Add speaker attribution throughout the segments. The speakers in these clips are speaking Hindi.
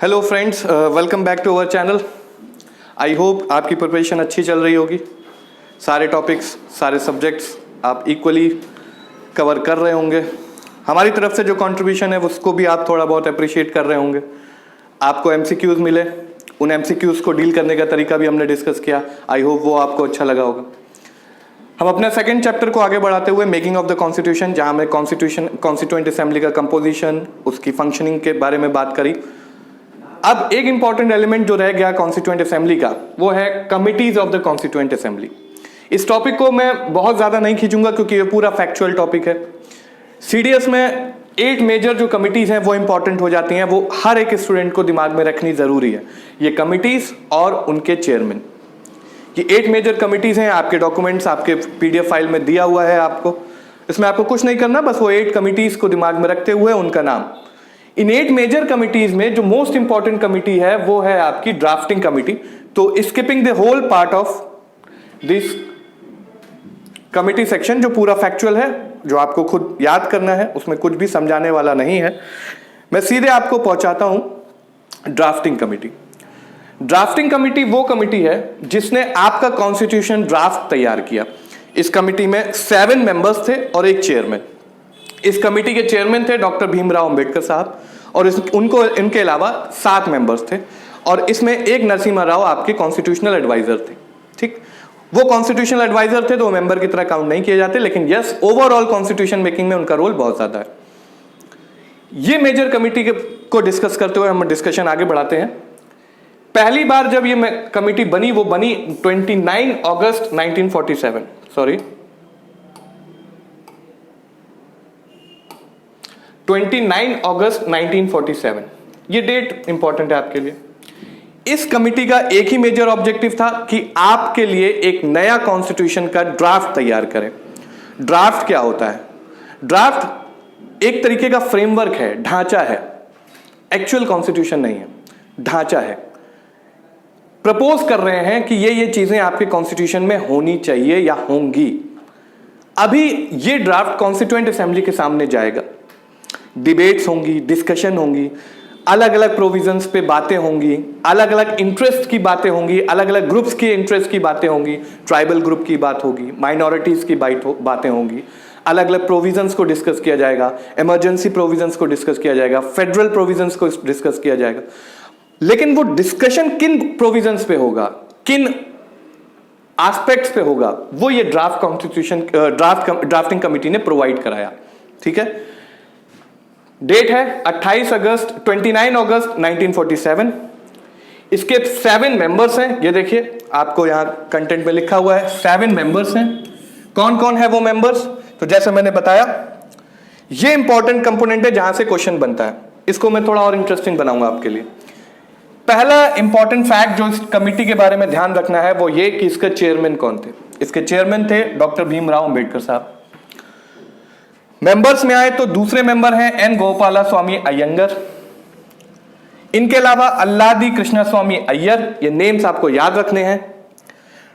Speaker 1: Hello friends, welcome back to our channel. I hope आपकी प्रिपरेशन अच्छी चल रही होगी। सारे टॉपिक्स, सारे सब्जेक्ट्स आप इक्वली कवर कर रहे होंगे। हमारी तरफ से जो कंट्रीब्यूशन है उसको भी आप थोड़ा बहुत अप्रिशिएट कर रहे होंगे। आपको एमसीक्यूज़ मिले, उन एमसीक्यूज़ को डील करने का तरीका भी हमने डिस्कस किया। आई होप वो आपको अच्छा लगा होगा। हम अपने सेकंड चैप्टर को आगे बढ़ाते हुए मेकिंग ऑफ द कॉन्स्टिट्यूशन, जहाँ हमने कॉन्स्टिट्यूएंट असेंबली का कंपोजिशन, उसकी फंक्शनिंग के बारे में बात करी। अब एक इंपॉर्टेंट एलिमेंट जो रह गया कॉन्स्टिट्यूएंट असेंबली का, वो है committees of the constituent assembly. इस टॉपिक को मैं बहुत ज़्यादा नहीं खींचूंगा क्योंकि ये पूरा फैक्चुअल टॉपिक है। सीडीएस में 8 मेजर जो कमिटीज़ हैं वो इंपॉर्टेंट हो जाती हैं, वो हर एक स्टूडेंट को दिमाग में रखनी ज़रूरी है। ये कमिटीज़ और उनके चेयरमैन, ये 8 मेजर कमिटीज़ हैं। आपके डॉक्यूमेंट्स आपके पीडीएफ फाइल में दिया हुआ है आपको। इसमें आपको कुछ नहीं करना, बस वो 8 कमिटीज़ को दिमाग में रखते हुए उनका नाम। इन 8 मेजर कमिटीज में जो मोस्ट इंपॉर्टेंट कमिटी है वो है आपकी ड्राफ्टिंग कमिटी। तो skipping the whole part of this committee section, जो पूरा फैक्चुअल है, जो आपको खुद याद करना है, उसमें कुछ भी समझाने वाला नहीं है। मैं सीधे आपको पहुंचाता हूं ड्राफ्टिंग कमिटी। ड्राफ्टिंग कमिटी वो कमिटी है जिसने आपका कॉन्स्टिट्यूशन ड्राफ्ट तैयार किया। इस कमिटी में 7 मेंबर्स थे और एक चेयरमैन। इस कमिटी के चेयरमैन थे डॉक्टर भीमराव अंबेडकर साहब, और इनके अलावा 7 मेंबर्स थे, और इसमें एक नरसिम्हा राव आपके कॉन्स्टिट्यूशनल एडवाइजर थे। ठीक, वो कॉन्स्टिट्यूशनल एडवाइजर थे तो वो मेंबर की तरह काउंट नहीं किए जाते, लेकिन यस, ओवरऑल कॉन्स्टिट्यूशन मेकिंग में उनका रोल बहुत ज्यादा है। ये मेजर कमिटी को डिस्कस करते हुए हम डिस्कशन आगे बढ़ाते हैं। पहली बार जब ये कमिटी बनी, वो बनी 29 अगस्त 1947, सॉरी 29 अगस्त 1947। ये डेट इंपॉर्टेंट है आपके लिए। इस कमिटी का एक ही मेजर ऑब्जेक्टिव था कि आपके लिए एक नया कॉन्स्टिट्यूशन का ड्राफ्ट तैयार करें। ड्राफ्ट क्या होता है? ड्राफ्ट एक तरीके का फ्रेमवर्क है, ढांचा है। एक्चुअल कॉन्स्टिट्यूशन नहीं है, ढांचा है। प्रपोज कर रहे हैं कि ये चीजें आपके कॉन्स्टिट्यूशन में होनी चाहिए या होंगी। अभी ये ड्राफ्ट कॉन्स्टिट्यूएंट असेंबली के सामने जाएगा, डिबेट्स होंगी, डिस्कशन होंगी, अलग अलग प्रोविजंस पे बातें होंगी, अलग अलग इंटरेस्ट की बातें होंगी, अलग अलग ग्रुप्स के इंटरेस्ट की बातें होंगी, ट्राइबल ग्रुप की बात होगी, माइनॉरिटीज की बातें होंगी, अलग अलग प्रोविजंस को डिस्कस किया जाएगा, इमरजेंसी प्रोविजंस को डिस्कस किया जाएगा, फेडरल प्रोविजंस को डिस्कस किया जाएगा। लेकिन वो डिस्कशन किन प्रोविजंस पे होगा, किन एस्पेक्ट्स पे होगा, वो ये ड्राफ्टिंग कमिटी ने प्रोवाइड कराया। ठीक है, डेट है 29 अगस्त 1947। इसके 7 मेंबर्स हैं। ये देखिए, आपको यहां कंटेंट में लिखा हुआ है 7 मेंबर्स हैं। कौन कौन है वो मेंबर्स? तो जैसे मैंने बताया, ये इंपॉर्टेंट कंपोनेंट है जहां से क्वेश्चन बनता है। इसको मैं थोड़ा और इंटरेस्टिंग बनाऊंगा आपके लिए। पहला इंपॉर्टेंट फैक्ट जो इस कमिटी के बारे में ध्यान रखना है वो ये कि इसके चेयरमैन कौन थे। इसके चेयरमैन थे डॉक्टर भीमराव अंबेडकर साहब। मेंबर्स में आए तो दूसरे मेंबर हैं एन गोपाला स्वामी अयंगर। इनके अलावा अल्लादी कृष्णा स्वामी अय्यर, ये नेम्स आपको याद रखने हैं।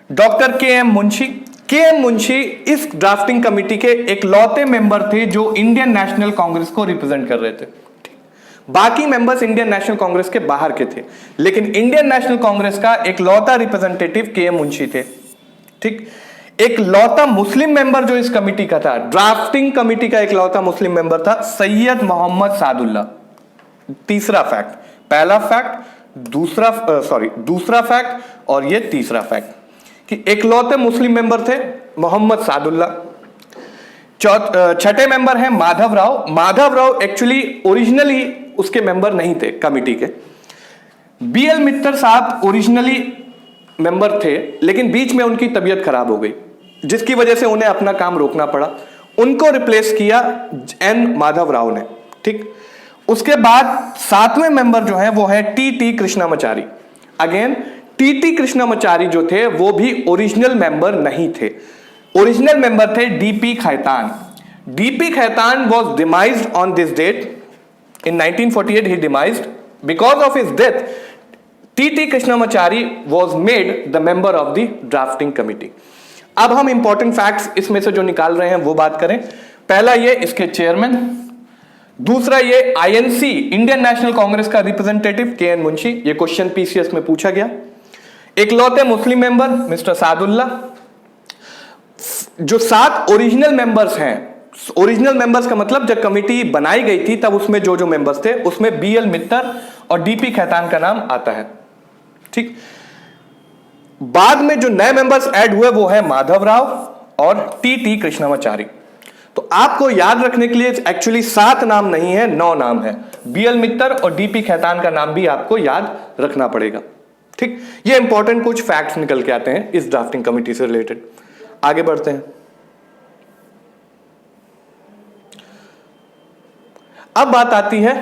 Speaker 1: Doctor KM. Munshi. KM. Munshi इस ड्राफ्टिंग कमिटी के इकलौते मेंबर थे जो इंडियन नेशनल कांग्रेस को रिप्रेजेंट कर रहे थे। बाकी मेंबर्स इंडियन नेशनल कांग्रेस के बाहर के थे, लेकिन इंडियन नेशनल कांग्रेस का इकलौता रिप्रेजेंटेटिव के.एम. मुंशी थे। ठीक, एक लौता मुस्लिम मेंबर जो इस कमिटी का था, ड्राफ्टिंग कमिटी का इकलौता मुस्लिम मेंबर था सैयद मोहम्मद सादुल्ला। तीसरा फैक्ट, पहला फैक्ट, दूसरा फैक्ट और ये तीसरा फैक्ट कि इकलौते मुस्लिम मेंबर थे मोहम्मद सादुल्ला। छठे मेंबर हैं माधव राव। माधव राव एक्चुअली ओरिजिनली उसके मेंबर नहीं थे कमिटी के। बी.एल. मित्तर साहब ओरिजिनली मेंबर थे, लेकिन बीच में उनकी तबीयत खराब हो गई, जिसकी वजह से उन्हें अपना काम रोकना पड़ा। उनको रिप्लेस किया एन माधव राव ने। ठीक, उसके बाद 7वें मेंबर जो है वो है T Krishnamachari. Again T Krishnamachari जो थे वो भी ओरिजिनल मेंबर नहीं थे। ओरिजिनल मेंबर थे D P. Khaitan. D P. Khaitan was demised on this date in 1948. He demised. Because of his death, T Krishnamachari was made the member of the drafting committee. अब हम इंपॉर्टेंट फैक्ट्स इसमें से जो निकाल रहे हैं वो बात करें। पहला ये, इसके चेयरमैन दूसरा ये आईएनसी इंडियन नेशनल कांग्रेस का रिप्रेजेंटेटिव के एन मुंशी, ये क्वेश्चन पीसीएस में पूछा गया। इकलौते मुस्लिम मेंबर मिस्टर सादुल्ला। जो 7 ओरिजिनल मेंबर्स हैं, ओरिजिनल मेंबर्स का मतलब जब कमेटी बनाई गई थी तब उसमें जो मेंबर्स थे उसमें बीएल मित्तर और डीपी खैतान का नाम आता है। ठीक, बाद में जो नए मेंबर्स ऐड हुए वो है माधव राव और टी कृष्णमाचारी। तो आपको याद रखने के लिए एक्चुअली 7 नाम नहीं है, 9 नाम है। बीएल मित्तर और डीपी खैतान का नाम भी आपको याद रखना पड़ेगा। ठीक, ये इंपॉर्टेंट कुछ फैक्ट्स निकल के आते हैं इस ड्राफ्टिंग कमेटी से रिलेटेड। आगे बढ़ते हैं। अब बात आती है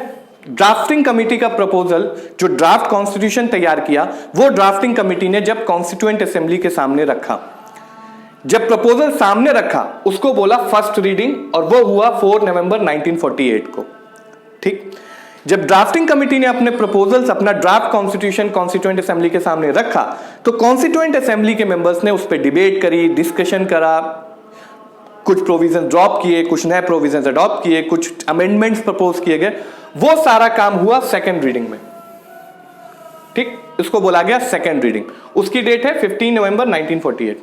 Speaker 1: ड्राफ्टिंग कमेटी का प्रपोजल, जो ड्राफ्ट कॉन्स्टिट्यूशन तैयार किया वो ड्राफ्टिंग कमेटी ने जब कॉन्स्टिट्यूएंट असेंबली के सामने रखा, जब प्रपोजल सामने रखा उसको बोला फर्स्ट रीडिंग, और वो हुआ 4 नवंबर 1948 को। ठीक, जब ड्राफ्टिंग कमेटी ने अपने प्रपोजल्स, अपना ड्राफ्ट कॉन्स्टिट्यूशन कॉन्स्टिट्यूएंट असेंबली के सामने रखा तो कॉन्स्टिट्यूएंट असेंबली के मेंबर्स ने उस पर डिबेट करी, डिस्कशन करा, कुछ प्रोविजन ड्रॉप किए, कुछ नए प्रोविजन अडॉप्ट किए, कुछ अमेंडमेंट्स प्रपोज किए गए। वो सारा काम हुआ सेकेंड रीडिंग में। ठीक, इसको बोला गया सेकेंड रीडिंग। उसकी डेट है 15 नवंबर 1948।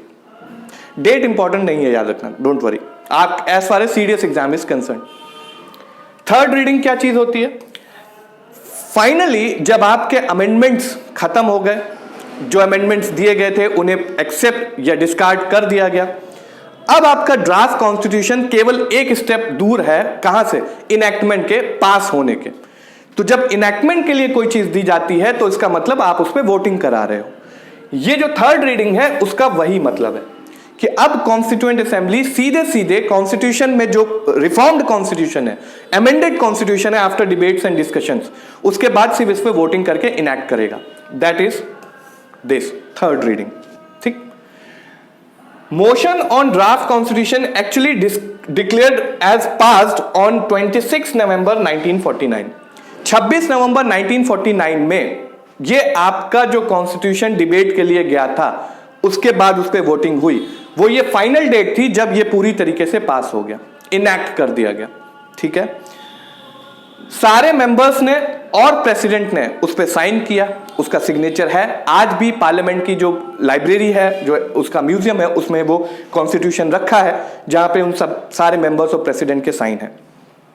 Speaker 1: डेट इंपॉर्टेंट नहीं है, याद रखना, डोंट वरी, आप as far as serious exam is concern. Third reading क्या चीज होती है? फाइनली जब आपके अमेंडमेंट्स खत्म हो गए, जो अमेंडमेंट्स दिए गए थे उन्हें एक्सेप्ट या डिस्कार्ड कर दिया गया, अब आपका ड्राफ्ट कॉन्स्टिट्यूशन केवल एक स्टेप दूर है, कहां से? इनैक्टमेंट के, पास होने के। तो जब इनैक्टमेंट के लिए कोई चीज दी जाती है तो इसका मतलब आप उस पर वोटिंग करा रहे हो। ये जो थर्ड रीडिंग है उसका वही मतलब है कि अब कॉन्स्टिट्यूएंट असेंबली सीधे सीधे कॉन्स्टिट्यूशन में जो रिफॉर्म्ड कॉन्स्टिट्यूशन है, अमेंडेड कॉन्स्टिट्यूशन है, आफ्टर डिबेट्स एंड डिस्कशंस, उसके बाद सिर्फ इस पे वोटिंग करके इनैक्ट करेगा। That is this third reading. ठीक, motion on draft constitution actually declared as passed on 26 नवंबर 1949। 26 नवंबर 1949 में ये आपका जो कॉन्स्टिट्यूशन डिबेट के लिए गया था उसके बाद उस पर वोटिंग हुई, वो ये फाइनल डेट थी जब ये पूरी तरीके से पास हो गया, इनैक्ट कर दिया गया। ठीक है, सारे मेंबर्स ने और प्रेसिडेंट ने उस पर साइन किया, उसका सिग्नेचर है। आज भी पार्लियामेंट की जो लाइब्रेरी है, जो उसका म्यूजियम है, उसमें वो कॉन्स्टिट्यूशन रखा है जहां पे उन सब सारे मेंबर्स और प्रेसिडेंट के साइन है।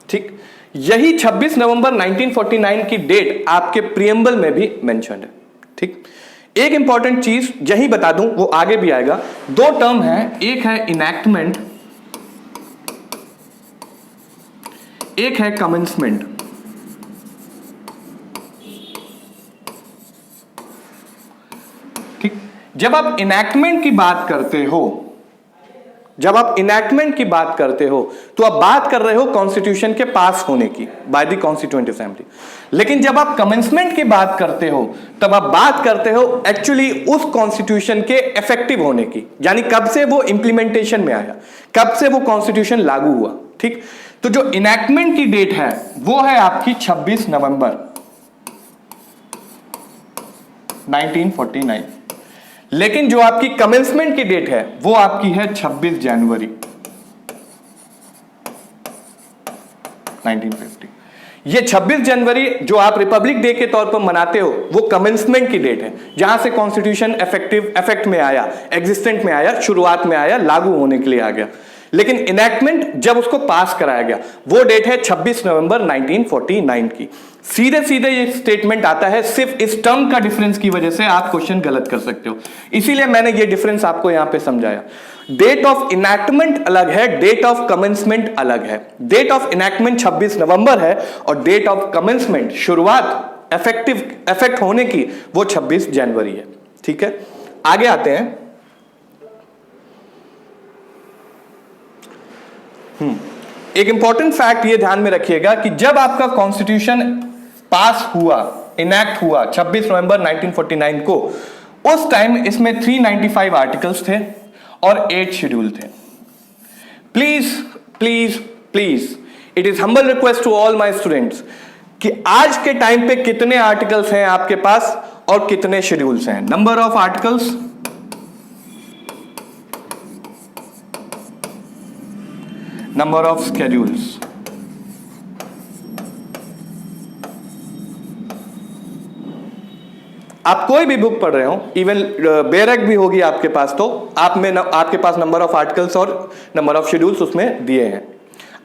Speaker 1: ठीक, यही 26 नवंबर 1949 की डेट आपके प्रियम्बल में भी मेंशन्ड है। ठीक, एक इंपॉर्टेंट चीज यही बता दूं, वो आगे भी आएगा। 2 टर्म है, एक है इनैक्टमेंट, एक है कमेंसमेंट। ठीक, जब आप इनैक्टमेंट की बात करते हो, जब आप इनैक्टमेंट की बात करते हो तो आप बात कर रहे हो कॉन्स्टिट्यूशन के पास होने की बाय द कॉन्स्टिट्यूएंट असेंबली। लेकिन जब आप कमेंसमेंट की बात करते हो तब आप बात करते हो एक्चुअली उस कॉन्स्टिट्यूशन के इफेक्टिव होने की, यानी कब से वो इंप्लीमेंटेशन में आया, कब से वो कॉन्स्टिट्यूशन लागू हुआ। ठीक, तो जो इनैक्टमेंट की डेट है वो है आपकी 26 नवंबर 1949, लेकिन जो आपकी कमेंसमेंट की डेट है वो आपकी है 26 जनवरी 1950। ये 26 जनवरी जो आप रिपब्लिक डे के तौर पर मनाते हो वो कमेंसमेंट की डेट है, जहां से कॉन्स्टिट्यूशन इफेक्ट में आया, एग्जिस्टेंट में आया, शुरुआत में आया, लागू होने के लिए आ गया। लेकिन इनैक्टमेंट जब उसको पास कराया गया वो डेट है 26 नवंबर 1949 की। सीधे सीधे ये स्टेटमेंट आता है, सिर्फ इस टर्म का डिफरेंस की वजह से आप क्वेश्चन गलत कर सकते हो, इसीलिए मैंने ये डिफरेंस आपको यहां पे समझाया। डेट ऑफ इनैक्टमेंट अलग है, डेट ऑफ कमेंसमेंट अलग है। डेट ऑफ इनैक्टमेंट 26 नवंबर है और डेट ऑफ कमेंसमेंट, शुरुआत इफेक्ट होने की, वो 26 जनवरी है। ठीक है, आगे आते हैं। एक इंपॉर्टेंट फैक्ट ये ध्यान में रखिएगा कि जब आपका कॉन्स्टिट्यूशन पास हुआ, इनैक्ट हुआ 26 नवंबर 1949 को, उस टाइम इसमें 395 आर्टिकल्स थे और 8 शेड्यूल थे। Please please please, it is humble request to all my students कि आज के टाइम पे कितने आर्टिकल्स हैं आपके पास और कितने शेड्यूल्स हैं। Number of articles, number of schedules। आप कोई भी बुक पढ़ रहे हो, इवन बेरक भी होगी आपके पास, तो आपके पास नंबर ऑफ आर्टिकल्स और नंबर ऑफ शेड्यूल्स उसमें दिए हैं।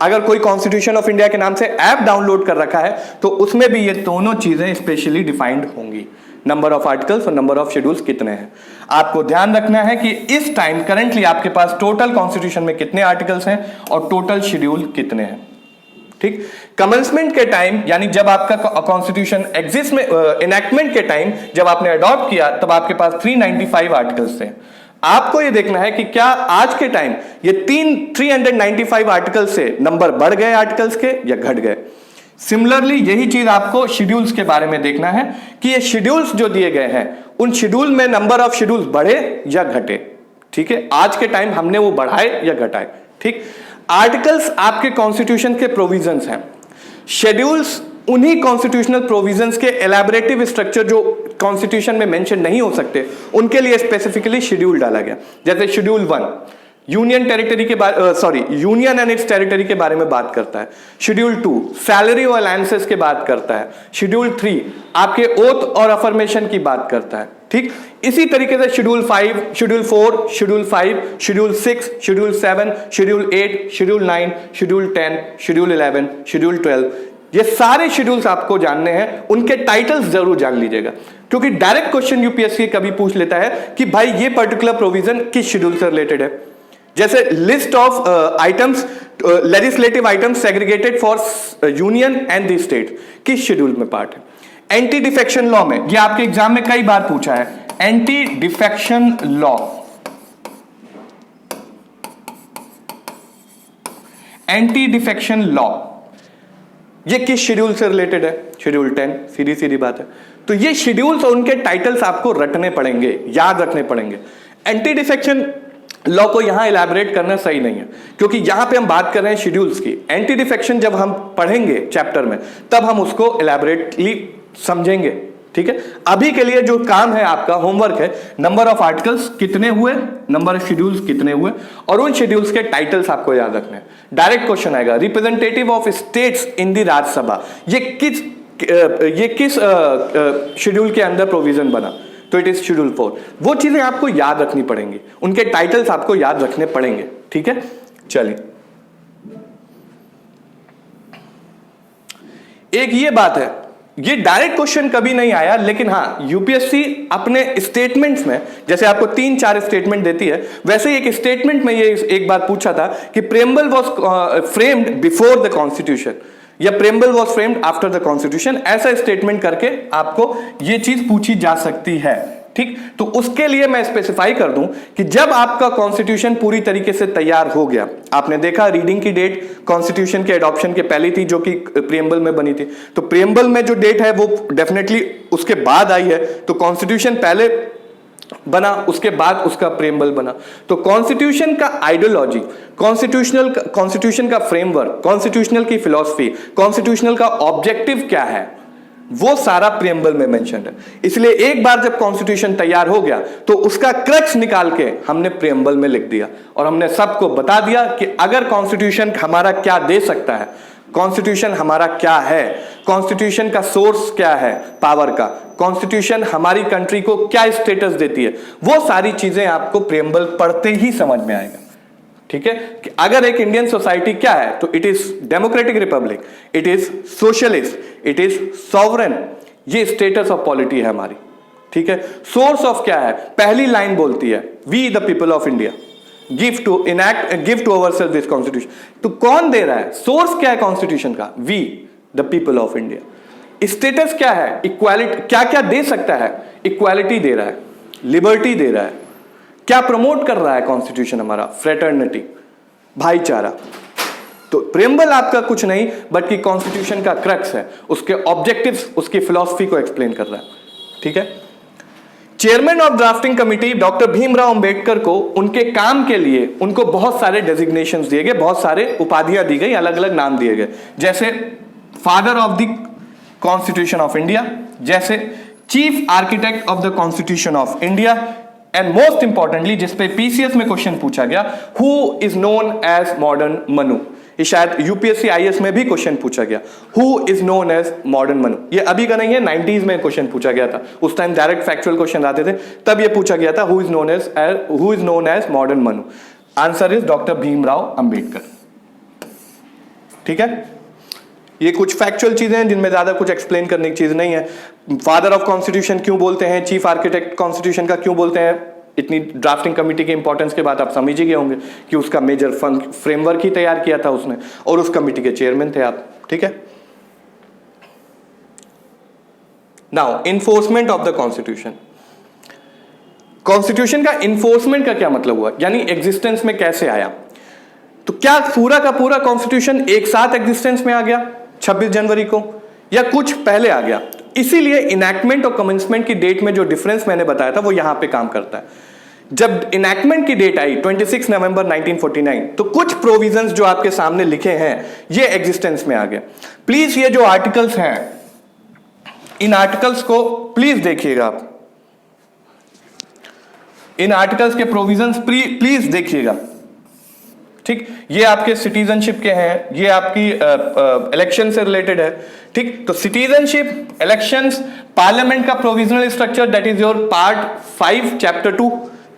Speaker 1: अगर कोई कॉन्स्टिट्यूशन ऑफ इंडिया के नाम से ऐप डाउनलोड कर रखा है तो उसमें भी ये दोनों चीजें स्पेशली डिफाइंड होंगी, नंबर ऑफ आर्टिकल्स और नंबर ऑफ शेड्यूल्स कितने हैं। आपको ध्यान रखना है कि इस टाइम करंटली आपके पास टोटल कॉन्स्टिट्यूशन में कितने आर्टिकल्स हैं और टोटल शेड्यूल कितने हैं। ठीक, कमेंसमेंट के टाइम यानी जब आपका कॉन्स्टिट्यूशन एग्जिस्ट में, इनैक्टमेंट के टाइम जब आपने अडॉप्ट किया तब आपके पास 395 आर्टिकल्स थे। आपको ये देखना है कि क्या आज के टाइम ये 395 आर्टिकल्स से नंबर बढ़ गए आर्टिकल्स के या घट गए। सिमिलरली यही चीज आपको शेड्यूल्स के बारे में देखना है कि ये शेड्यूल्स जो दिए गए हैं उन शेड्यूल में नंबर ऑफ शेड्यूल्स बढ़े या घटे। ठीक है, आज के टाइम हमने वो बढ़ाए या घटाए। ठीक, आर्टिकल्स आपके कॉन्स्टिट्यूशन के प्रोविजंस हैं, शेड्यूल्स उन्हीं कॉन्स्टिट्यूशनल प्रोविजंस के एलैबोरेटिव स्ट्रक्चर जो कॉन्स्टिट्यूशन में मेंशन नहीं हो सकते उनके लिए स्पेसिफिकली शेड्यूल डाला गया। जैसे शेड्यूल 1 यूनियन टेरिटरी के बारे यूनियन एंड इट्स टेरिटरी के बारे में बात करता है। शेड्यूल 2 सैलरी और अलायंसेस की बात करता है। शेड्यूल 3 आपके ओथ और अफर्मेशन की बात करता है। ठीक, इसी तरीके से schedule 5, schedule 4, schedule 5, schedule 6, schedule 7, schedule 8, schedule 9, schedule 10, schedule 11, schedule 12, ये सारे शेड्यूल्स आपको जानने हैं। उनके टाइटल्स जरूर जान लीजिएगा, क्योंकि डायरेक्ट क्वेश्चन यूपीएससी कभी पूछ लेता है कि भाई ये पर्टिकुलर प्रोविजन किस शेड्यूल से रिलेटेड है। जैसे list of items, legislative items segregated for union and the state, किस शेड्यूल में पार्ट है। एंटी डिफेक्शन लॉ में, ये आपके एग्जाम में कई बार पूछा है, anti defection law, anti defection law ये किस शेड्यूल से रिलेटेड है। शेड्यूल 10, सीधी सीधी बात है। तो ये शेड्यूल्स और उनके टाइटल्स आपको रटने पड़ेंगे, याद रखने पड़ेंगे। एंटी डिफेक्शन लॉ को यहां इलैबोरेट करना सही नहीं है, क्योंकि यहां पे हम बात कर रहे हैं शेड्यूल्स की। एंटी डिफेक्शन जब हम पढ़ेंगे चैप्टर में तब हम उसको इलैबोरेटली समझेंगे। ठीक है, अभी के लिए जो काम है आपका होमवर्क है, नंबर ऑफ आर्टिकल्स कितने हुए, नंबर ऑफ शेड्यूल्स कितने हुए और उन शेड्यूल्स के टाइटल्स आपको याद रखने हैं। डायरेक्ट क्वेश्चन आएगा, representative of states in the Rajya Sabha, ये किस शेड्यूल के अंदर प्रोविजन बना, तो इट इज शेड्यूल 4। वो चीजें आपको याद रखनी पड़ेंगी, उनके टाइटल्स आपको याद रखने पड़ेंगे। ठीक है, चलिए एक ये बात है, ये डायरेक्ट क्वेश्चन कभी नहीं आया, लेकिन हाँ यूपीएससी अपने स्टेटमेंट्स में, जैसे आपको 3-4 स्टेटमेंट देती है, वैसे एक स्टेटमेंट में ये एक बात पूछा था कि preamble was framed before the constitution या preamble was framed after the constitution, ऐसा स्टेटमेंट करके आपको ये चीज पूछी जा सकती है। ठीक, तो उसके लिए मैं स्पेसिफाई कर दूं कि जब आपका कॉन्स्टिट्यूशन पूरी तरीके से तैयार हो गया, आपने देखा रीडिंग की डेट कॉन्स्टिट्यूशन के एडॉप्शन के पहले थी जो कि प्रियम्बल में बनी थी, तो प्रियम्बल में जो डेट है वो डेफिनेटली उसके बाद आई है, तो कॉन्स्टिट्यूशन पहले बना उसके बाद उसका प्रियम्बल बना। तो कॉन्स्टिट्यूशन का आइडियोलॉजी, कॉन्स्टिट्यूशन का फ्रेमवर्क, कॉन्स्टिट्यूशनल की फिलॉसफी, कॉन्स्टिट्यूशनल का ऑब्जेक्टिव क्या है, वो सारा प्रियम्बल में मेंशन है। इसलिए एक बार जब कॉन्स्टिट्यूशन तैयार हो गया तो उसका क्रक्स निकाल के हमने प्रियम्बल में लिख दिया और हमने सबको बता दिया कि अगर कॉन्स्टिट्यूशन हमारा क्या दे सकता है, कॉन्स्टिट्यूशन हमारा क्या है, कॉन्स्टिट्यूशन का सोर्स क्या है पावर का, कॉन्स्टिट्यूशन हमारी कंट्री को क्या स्टेटस देती है, वो सारी चीजें आपको प्रियम्बल पढ़ते ही समझ में आएगा। ठीक है, कि अगर एक इंडियन सोसाइटी क्या है तो it is democratic Republic, it is socialist, it is sovereign, ये स्टेटस ऑफ पॉलिटी है हमारी। ठीक है, सोर्स ऑफ क्या है, पहली लाइन बोलती है we the people of India give to ourselves this constitution. तो कौन दे रहा है, सोर्स क्या है कॉन्स्टिट्यूशन का, we the people of India. Status क्या है, इक्वालिटी, क्या क्या दे सकता है, इक्वालिटी दे रहा है, लिबर्टी दे रहा है। क्या प्रमोट कर रहा है कॉन्स्टिट्यूशन हमारा, फ्रेटर्निटी, भाईचारा। तो प्रियम्बल आपका कुछ नहीं बल्कि कॉन्स्टिट्यूशन का क्रक्स है, उसके ऑब्जेक्टिव्स, उसकी फिलॉसफी को एक्सप्लेन कर रहा है। ठीक है, chairman of drafting committee doctor Bhimrao Ambedkar को उनके काम के लिए उनको बहुत सारे डेजिग्नेशंस दिए गए, बहुत सारे उपाधियां दी गई, अलग अलग नाम दिए गए, जैसे father of the constitution of India, जैसे chief architect of the constitution of India, and most importantly जिसपे पीसीएस में क्वेश्चन पूछा गया, who is known as modern Manu, ये शायद यूपीएससी आईएएस में भी क्वेश्चन पूछा गया, who is known as modern Manu. ये अभी का नहीं है, 90s में क्वेश्चन पूछा गया था, उस टाइम डायरेक्ट फैक्चुअल क्वेश्चन आते थे, तब ये पूछा गया था who is known as modern Manu. Answer is doctor Bhimrao Ambedkar. ठीक है, ये कुछ फैक्चुअल चीजें हैं जिनमें ज्यादा कुछ एक्सप्लेन करने की चीज नहीं है। फादर ऑफ कॉन्स्टिट्यूशन क्यों बोलते हैं, चीफ आर्किटेक्ट कॉन्स्टिट्यूशन का क्यों बोलते हैं, इतनी ड्राफ्टिंग कमेटी के इंपॉर्टेंस के बाद आप समझ ही गए होंगे कि उसका मेजर फ्रेमवर्क ही तैयार किया था उसने, और उस कमेटी के चेयरमैन थे आप। ठीक है, now enforcement of the constitution. Constitution का इन्फोर्समेंट का क्या मतलब हुआ, यानी एग्जिस्टेंस में कैसे आया। तो क्या पूरा का पूरा कॉन्स्टिट्यूशन एक साथ एग्जिस्टेंस में आ गया 26 जनवरी को, या कुछ पहले आ गया। इसीलिए इनैक्टमेंट और कमेंसमेंट की डेट में जो डिफरेंस मैंने बताया था वो यहां पे काम करता है। जब इनैक्टमेंट की डेट आई 26 नवंबर 1949, तो कुछ प्रोविजंस जो आपके सामने लिखे हैं ये एग्जिस्टेंस में आ गए। प्लीज ये जो आर्टिकल्स हैं, इन आर्टिकल्स को प्लीज देखिएगा आप, इन आर्टिकल्स के प्रोविजंस प्लीज देखिएगा। ठीक, ये आपके सिटीजनशिप के हैं, ये आपकी इलेक्शन से रिलेटेड है। ठीक, तो सिटीजनशिप, इलेक्शंस, पार्लियामेंट का provisional structure, that is your part 5 chapter 2।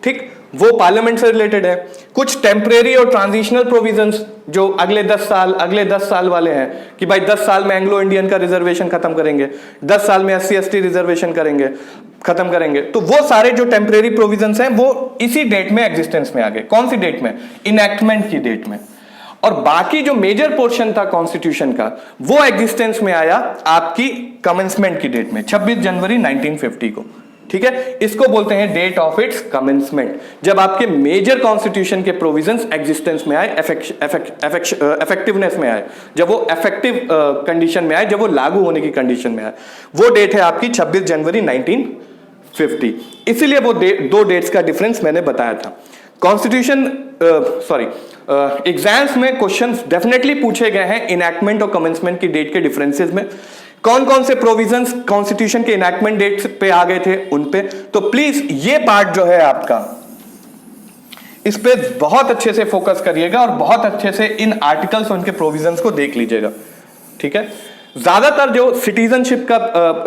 Speaker 1: ठीक, वो पार्लियामेंट से रिलेटेड है। कुछ टेम्परेरी और ट्रांजिशनल प्रोविजंस जो अगले 10 साल वाले हैं कि भाई 10 साल में एंग्लो इंडियन का रिजर्वेशन खत्म करेंगे, 10 साल में SC ST रिजर्वेशन खत्म करेंगे। तो वो सारे जो टेम्परेरी प्रोविजंस हैं वो इसी डेट में एग्जिस्टेंस में आ गए। कौन सी डेट में, इनैक्टमेंट की डेट में। और बाकी जो मेजर पोर्शन था कॉन्स्टिट्यूशन का वो एग्जिस्टेंस में आया आपकी कमेंसमेंट की डेट में, 26 जनवरी 1950 को। ठीक है, इसको बोलते हैं डेट ऑफ इट्स कमेंसमेंट, जब आपके मेजर कॉन्स्टिट्यूशन के प्रोविजंस एग्जिस्टेंस में आए, इफेक्टिवनेस में आए, जब वो इफेक्टिव कंडीशन में आए, जब वो लागू होने की कंडीशन में आए, वो डेट है आपकी 26 जनवरी 1950। इसीलिए वो दो डेट्स का डिफरेंस मैंने बताया था। कॉन्स्टिट्यूशन एग्जाम्स में क्वेश्चंस डेफिनेटली पूछे गए हैं इनैक्टमेंट और कमेंसमेंट की डेट के डिफरेंसेस में। कौन कौन से प्रोविजंस कॉन्स्टिट्यूशन के इनैक्टमेंट डेट पे आ गए थे उन पे। तो प्लीज ये पार्ट जो है आपका, इस पे बहुत अच्छे से फोकस करिएगा और बहुत अच्छे से इन आर्टिकल्स और उनके प्रोविजंस को देख लीजिएगा। ठीक है, ज्यादातर जो सिटीजनशिप का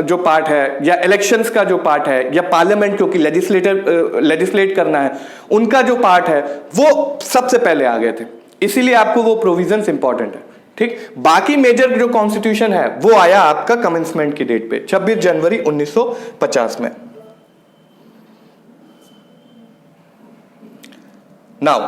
Speaker 1: जो पार्ट है, या इलेक्शंस का जो पार्ट है, या पार्लियामेंट क्योंकि लेजिस्लेट करना है, उनका जो पार्ट है वो सबसे पहले आ गए थे, इसीलिए आपको वो प्रोविजंस इंपॉर्टेंट है। ठीक, बाकी मेजर जो कॉन्स्टिट्यूशन है वो आया आपका कमेंसमेंट की डेट पे 26 जनवरी 1950 में। नाउ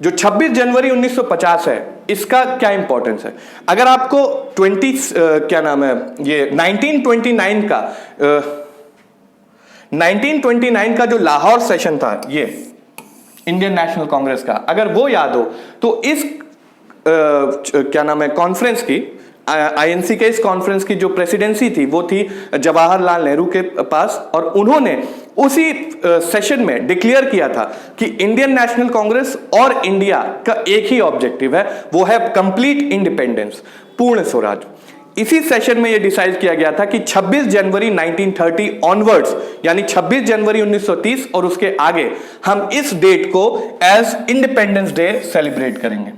Speaker 1: जो 26 जनवरी 1950 है इसका क्या इंपॉर्टेंस है। अगर आपको 1929 का जो लाहौर सेशन था, ये इंडियन नेशनल कांग्रेस का, अगर वो याद हो तो इस कॉन्फ्रेंस की, INC के इस कॉन्फ्रेंस की जो प्रेसिडेंसी थी वो थी जवाहरलाल नेहरू के पास, और उन्होंने उसी सेशन में डिक्लेयर किया था कि इंडियन नेशनल कांग्रेस और इंडिया का एक ही ऑब्जेक्टिव है, वो है कंप्लीट इंडिपेंडेंस, पूर्ण स्वराज। इसी सेशन में यह डिसाइड किया गया था कि 26 जनवरी 1930 ऑनवर्ड्स, यानी 26 जनवरी 1930 और उसके आगे, हम इस डेट को एज इंडिपेंडेंस डे सेलिब्रेट करेंगे।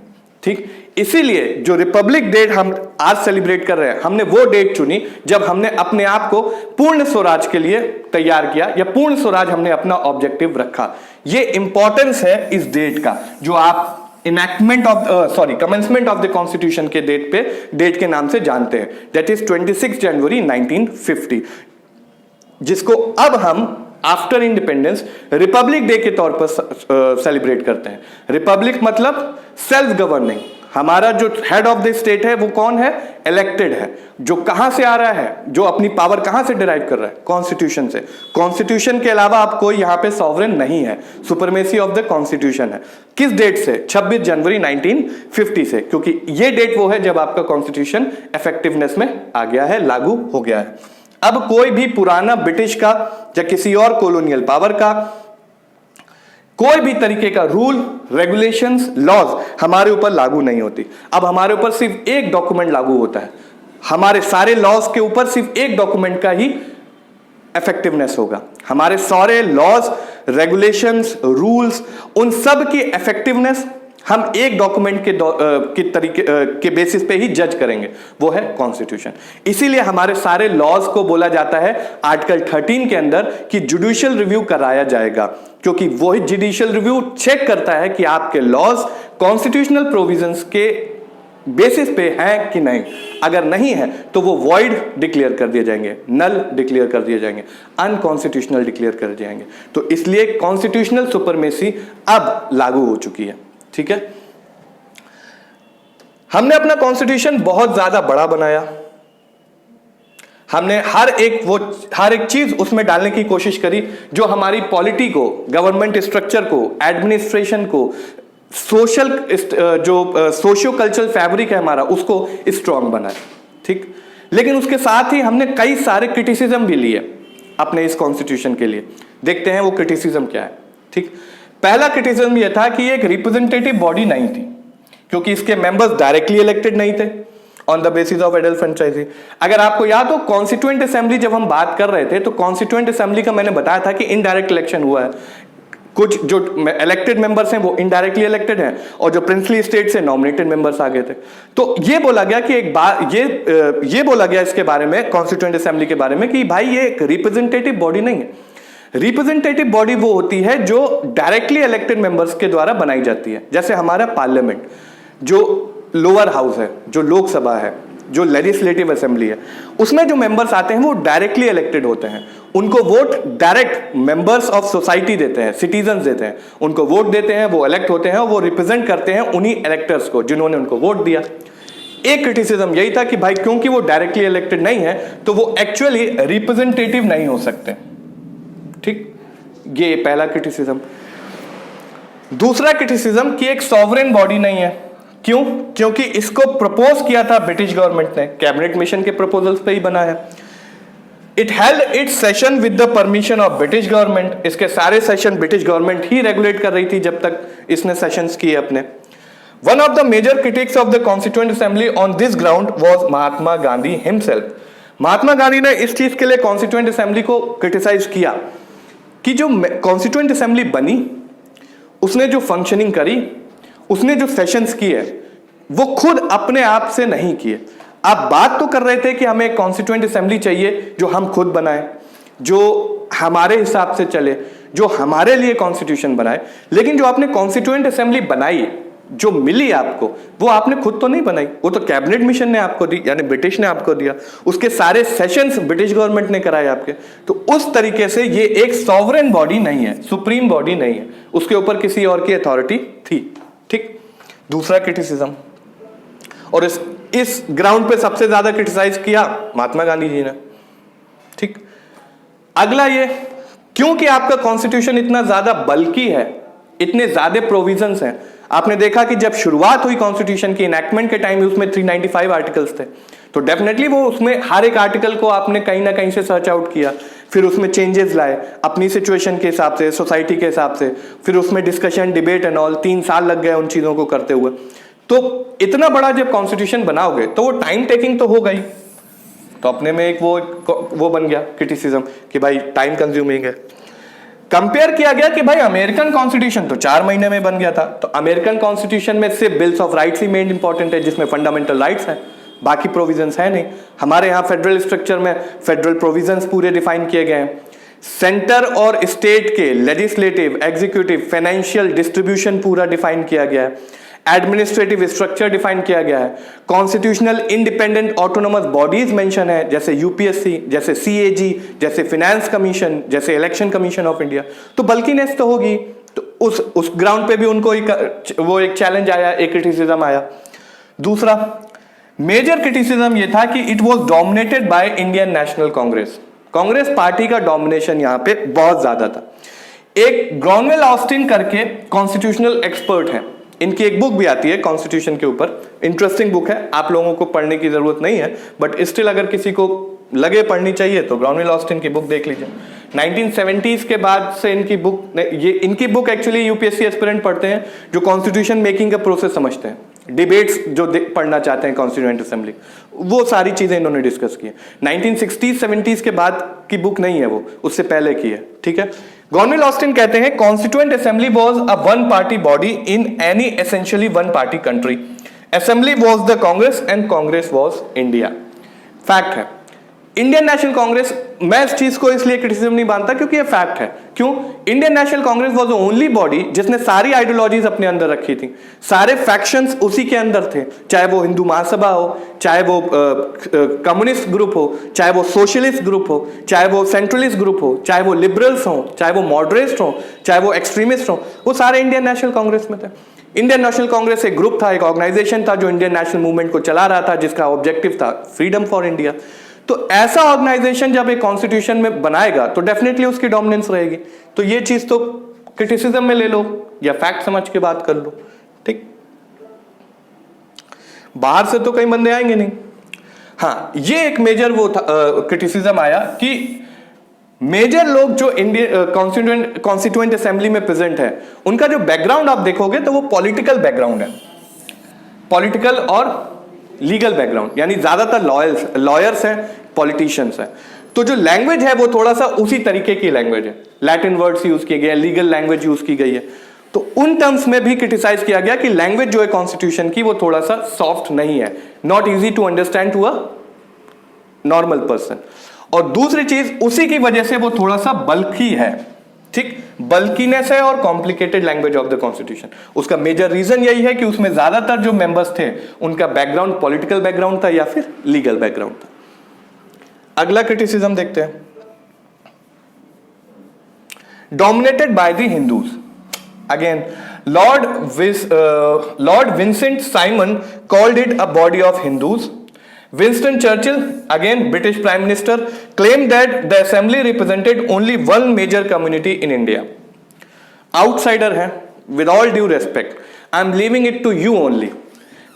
Speaker 1: ठीक, इसीलिए जो रिपब्लिक डेट हम आज सेलिब्रेट कर रहे हैं, हमने वो डेट चुनी जब हमने अपने आप को पूर्ण स्वराज के लिए तैयार किया, या पूर्ण स्वराज हमने अपना ऑब्जेक्टिव रखा। ये इंपॉर्टेंस है इस डेट का, जो आप कमेंसमेंट ऑफ द कॉन्स्टिट्यूशन के डेट के नाम से जानते हैं, दैट इज 26 जनवरी 1950, जिसको अब हम आफ्टर इंडिपेंडेंस रिपब्लिक डे के तौर पर सेलिब्रेट करते हैं। रिपब्लिक मतलब सेल्फ गवर्निंग, हमारा जो हेड ऑफ द स्टेट है वो कौन है, इलेक्टेड है, जो कहां से आ रहा है, जो अपनी पावर कहां से डिराइव कर रहा है, कॉन्स्टिट्यूशन से। कॉन्स्टिट्यूशन के अलावा आप कोई यहां पे सॉवरेन नहीं है, सुपरमेसी ऑफ द कॉन्स्टिट्यूशन है। किस डेट से, 26 जनवरी 1950 से, क्योंकि ये डेट वो है जब आपका कॉन्स्टिट्यूशन इफेक्टिवनेस में आ गया है, लागू हो गया है। अब कोई भी पुराना ब्रिटिश का या किसी और कॉलोनियल पावर का कोई भी तरीके का रूल, रेगुलेशंस, लॉज हमारे ऊपर लागू नहीं होती। अब हमारे ऊपर सिर्फ एक डॉक्यूमेंट लागू होता है, हमारे सारे लॉज के ऊपर सिर्फ एक डॉक्यूमेंट का ही इफेक्टिवनेस होगा। हमारे सारे लॉज, रेगुलेशंस, रूल्स, उन सब की इफेक्टिवनेस हम एक डॉक्यूमेंट के तरीके के बेसिस पे ही जज करेंगे, वो है कॉन्स्टिट्यूशन। इसीलिए हमारे सारे लॉज को बोला जाता है आर्टिकल 13 के अंदर कि जुडिशियल रिव्यू कराया जाएगा, क्योंकि वही जुडिशियल रिव्यू चेक करता है कि आपके लॉज कॉन्स्टिट्यूशनल प्रोविजंस के बेसिस पे हैं कि नहीं। अगर नहीं है तो वो वॉइड डिक्लेयर कर दिए जाएंगे, नल डिक्लेयर कर दिए जाएंगे, अनकॉन्स्टिट्यूशनल डिक्लेयर कर दिए जाएंगे। तो इसलिए कॉन्स्टिट्यूशनल सुपरमेसी अब लागू हो चुकी है। ठीक है, हमने अपना कॉन्स्टिट्यूशन बहुत ज्यादा बड़ा बनाया, हमने हर एक चीज उसमें डालने की कोशिश करी जो हमारी पॉलिटी को, गवर्नमेंट स्ट्रक्चर को, एडमिनिस्ट्रेशन को, सोशियो कल्चरल फैब्रिक है हमारा, उसको स्ट्रांग बनाए। ठीक, लेकिन उसके साथ ही हमने कई सारे क्रिटिसिज्म भी लिए अपने इस कॉन्स्टिट्यूशन के लिए। देखते हैं वो क्रिटिसिज्म क्या है। ठीक, पहला क्रिटिसिज्म यह था कि ये एक रिप्रेजेंटेटिव बॉडी नहीं थी, क्योंकि इसके मेंबर्स डायरेक्टली इलेक्टेड नहीं थे on the basis of adult franchise. अगर आपको याद हो कॉन्स्टिट्यूएंट असेंबली जब हम बात कर रहे थे तो कॉन्स्टिट्यूएंट असेंबली का मैंने बताया था कि इनडायरेक्ट इलेक्शन हुआ है, कुछ जो इलेक्टेड मेंबर्स हैं वो इनडायरेक्टली इलेक्टेड हैं और जो प्रिंसली स्टेट से नॉमिनेटेड मेंबर्स आ गए थे। तो ये बोला गया कि एक बार ये बोला गया इसके बारे में, कॉन्स्टिट्यूएंट असेंबली के बारे में, कि भाई ये एक रिप्रेजेंटेटिव बॉडी नहीं है। रिप्रेजेंटेटिव बॉडी वो होती है जो डायरेक्टली इलेक्टेड मेंबर्स के द्वारा बनाई जाती है। जैसे हमारा पार्लियामेंट जो लोअर हाउस है, जो लोकसभा है, जो लेजिस्लेटिव असेंबली है, उसमें जो मेंबर्स आते हैं वो डायरेक्टली इलेक्टेड होते हैं। उनको vote direct members of society देते हैं, सिटीजन्स देते हैं, उनको वोट देते हैं, वो इलेक्ट होते हैं और वो रिप्रेजेंट करते हैं उन्हीं इलेक्टर्स को जिन्होंने उनको वोट दिया। एक क्रिटिसिज्म यही था कि भाई क्योंकि वो डायरेक्टली इलेक्टेड नहीं है तो वो एक्चुअली रिप्रेजेंटेटिव नहीं हो सकते। ठीक, ये पहला क्रिटिसिज्म। दूसरा क्रिटिसिज्म कि एक सॉवरेन बॉडी नहीं है। क्यों? क्योंकि इसको प्रपोज किया था ब्रिटिश गवर्नमेंट ने, कैबिनेट मिशन के प्रपोजल्स पे ही बना है। It held its session with the permission of British government. इसके सारे सेशन ब्रिटिश गवर्नमेंट ही रेगुलेट कर रही थी जब तक इसने सेशंस किए अपने। One of the major critics of the constituent assembly on this ground was Mahatma Gandhi himself. Mahatma Gandhi ने इस चीज के लिए कॉन्स्टिट्यूएंट असेंबली को क्रिटिसाइज किया कि जो कॉन्स्टिट्यूएंट असेंबली बनी, उसने जो फंक्शनिंग करी, उसने जो सेशंस किए, वो खुद अपने आप से नहीं किए। आप बात तो कर रहे थे कि हमें एक कॉन्स्टिट्यूएंट असेंबली चाहिए जो हम खुद बनाए, जो हमारे हिसाब से चले, जो हमारे लिए कॉन्स्टिट्यूशन बनाए, लेकिन जो आपने कॉन्स्टिट्यूएंट असेंबली बनाई, जो मिली आपको, वो आपने खुद तो नहीं बनाई, वो तो कैबिनेट मिशन ने आपको दी, यानी ब्रिटिश ने आपको दिया। उसके सारे सेशंस ब्रिटिश गवर्नमेंट ने कराए आपके। तो उस तरीके से ये एक सॉवरेन बॉडी नहीं है, सुप्रीम बॉडी नहीं है, उसके ऊपर किसी और की अथॉरिटी थी। ठीक, दूसरा क्रिटिसिज्म, और इस ग्राउंड पे सबसे ज्यादा क्रिटिसाइज किया महात्मा गांधी जी ने। ठीक, अगला ये, क्योंकि आपका कॉन्स्टिट्यूशन इतना ज्यादा बल्कि है, इतने ज्यादा प्रोविजंस हैं। आपने देखा कि जब शुरुआत हुई कॉन्स्टिट्यूशन की इनैक्टमेंट के टाइम उसमें 395 आर्टिकल्स थे, तो डेफिनेटली वो उसमें हर एक आर्टिकल को आपने कहीं ना कहीं से सर्च आउट किया, फिर उसमें चेंजेस लाए अपनी सिचुएशन के हिसाब से, सोसाइटी के हिसाब से, फिर उसमें डिस्कशन, डिबेट एंड ऑल। 3 साल लग गए उन चीजों को करते हुए। तो इतना बड़ा जब कॉन्स्टिट्यूशन बनाओगे तो वो टाइम टेकिंग तो हो गई, तो अपने में एक वो बन गया क्रिटिसिज्म कि भाई टाइम कंज्यूमिंग है। कंपेयर किया गया कि भाई अमेरिकन कॉन्स्टिट्यूशन तो 4 महीने में बन गया था, तो अमेरिकन कॉन्स्टिट्यूशन में सिर्फ bills of rights he main important है, जिसमें फंडामेंटल राइट्स हैं, बाकी प्रोविजंस है नहीं। हमारे यहाँ फेडरल स्ट्रक्चर में फेडरल प्रोविजंस पूरे डिफाइन किए गए हैं। सेंटर और स्टेट के लेजिस्लेटिव, एग्जीक्यूटिव, फाइनेंशियल डिस्ट्रीब्यूशन पूरा डिफाइन किया गया है। एडमिनिस्ट्रेटिव स्ट्रक्चर डिफाइन किया गया है। Constitutional independent autonomous bodies mention है, जैसे यूपीएससी, जैसे सीएजी, जैसे फिनेंस कमीशन, जैसे इलेक्शन कमीशन ऑफ इंडिया। तो बल्किनेस तो होगी। तो उस ग्राउंड पे भी उनको वो एक चैलेंज आया, एक क्रिटिसिज्म आया। दूसरा मेजर क्रिटिसिज्म ये था कि it was dominated by Indian national Congress. Congress party का डोमिनेशन यहाँ पे बहुत ज्यादा था। एक ग्रॉनवेल ऑस्टिन करके कॉन्स्टिट्यूशनल एक्सपर्ट है, इनकी एक बुक भी आती है कॉन्स्टिट्यूशन के ऊपर, इंटरेस्टिंग बुक है, आप लोगों को पढ़ने की जरूरत नहीं है, बट स्टिल अगर किसी को लगे पढ़नी चाहिए तो ग्रॉनवेल ऑस्टिन की बुक देख लीजिए। 1970s के बाद से इनकी बुक एक्चुअली यूपीएससी एस्पिरेंट पढ़ते हैं जो कॉन्स्टिट्यूशन मेकिंग का प्रोसेस समझते हैं, डिबेट्स जो पढ़ना चाहते हैं कॉन्स्टिट्यूएंट असेंबली, वो सारी चीजें इन्होंने डिस्कस की है। 1960s 70s के बाद की बुक नहीं है वो, उससे पहले की है। ठीक है, गॉर्नेल ऑस्टिन कहते हैं constituent assembly was a one party body in any essentially one party country. Assembly was the Congress and Congress was India. Fact है। इंडियन नेशनल कांग्रेस, मैं इस चीज को इसलिए क्रिटिसिज्म नहीं मानता क्योंकि ये फैक्ट है। क्यों? Indian national Congress was the only body जिसने सारी आइडियोलॉजीज अपने अंदर रखी थी, सारे फैक्शंस उसी के अंदर थे, चाहे वो हिंदू महासभा हो, चाहे वो कम्युनिस्ट ग्रुप हो, चाहे वो सोशलिस्ट ग्रुप हो, चाहे वो सेंट्रलिस्ट ग्रुप हो, चाहे वो लिबरल्स हो, चाहे वो मॉडरेट्स हो, चाहे वो एक्सट्रीमिस्ट हो, वो सारे इंडियन नेशनल कांग्रेस में थे। इंडियन नेशनल कांग्रेस एक ग्रुप था, एक ऑर्गेनाइजेशन था जो इंडियन नेशनल मूवमेंट को चला रहा था, जिसका ऑब्जेक्टिव था फ्रीडम फॉर इंडिया। तो ऐसा ऑर्गेनाइजेशन जब एक कॉन्स्टिट्यूशन में बनाएगा तो डेफिनेटली उसकी डोमिनेंस रहेगी। तो ये चीज तो क्रिटिसिज्म में ले लो या फैक्ट समझ के बात कर लो, ठीक। बाहर से तो कई बंदे आएंगे नहीं। हाँ, ये एक मेजर वो था क्रिटिसिज्म आया कि मेजर लोग जो इंडियन कॉन्स्टिट्यूएंट असेंबली में प्रेजेंट है, उनका जो बैकग्राउंड आप देखोगे तो वो पॉलिटिकल बैकग्राउंड है, पॉलिटिकल और लीगल बैकग्राउंड, यानी ज्यादातर लॉयर्स हैं, पॉलिटिशियंस हैं। तो जो लैंग्वेज है वो थोड़ा सा उसी तरीके की लैंग्वेज है, लैटिन वर्ड्स यूज किए गए, लीगल लैंग्वेज यूज की गई है। तो उन टर्म्स में भी क्रिटिसाइज किया गया कि लैंग्वेज जो है कॉन्स्टिट्यूशन की वो थोड़ा सा सॉफ्ट नहीं है, not easy to understand to a normal person. और दूसरी चीज, उसी की वजह से वो थोड़ा सा बल्की है, ठीक, बल्कीनेस है और complicated language of the constitution. उसका मेजर रीजन यही है कि उसमें ज्यादातर जो मेंबर्स थे उनका बैकग्राउंड पॉलिटिकल बैकग्राउंड था या फिर लीगल बैकग्राउंड था। अगला क्रिटिसिज्म देखते हैं, dominated by the Hindus. Again Lord Vincent Simon called it a body of Hindus. Winston Churchill, again British Prime Minister, claimed that the assembly represented only one major community in India. Outsider है, with all due respect, I am leaving it to you only.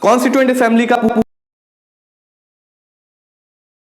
Speaker 1: Constituent Assembly का